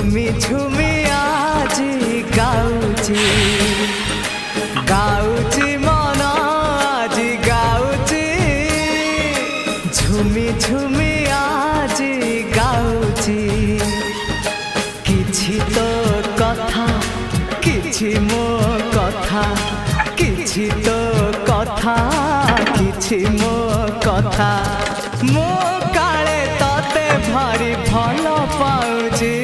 ঝুমি ঝুমি আজি গাউছি গাউছি মন আজি গাউছি ঝুমি ঝুমি আজি গাউছি কিছু তো কথা কিছু মো কথা কিছু তো কথা কিছু মো কথা মো কাଳେ ততে ভারি ভাল পাউছি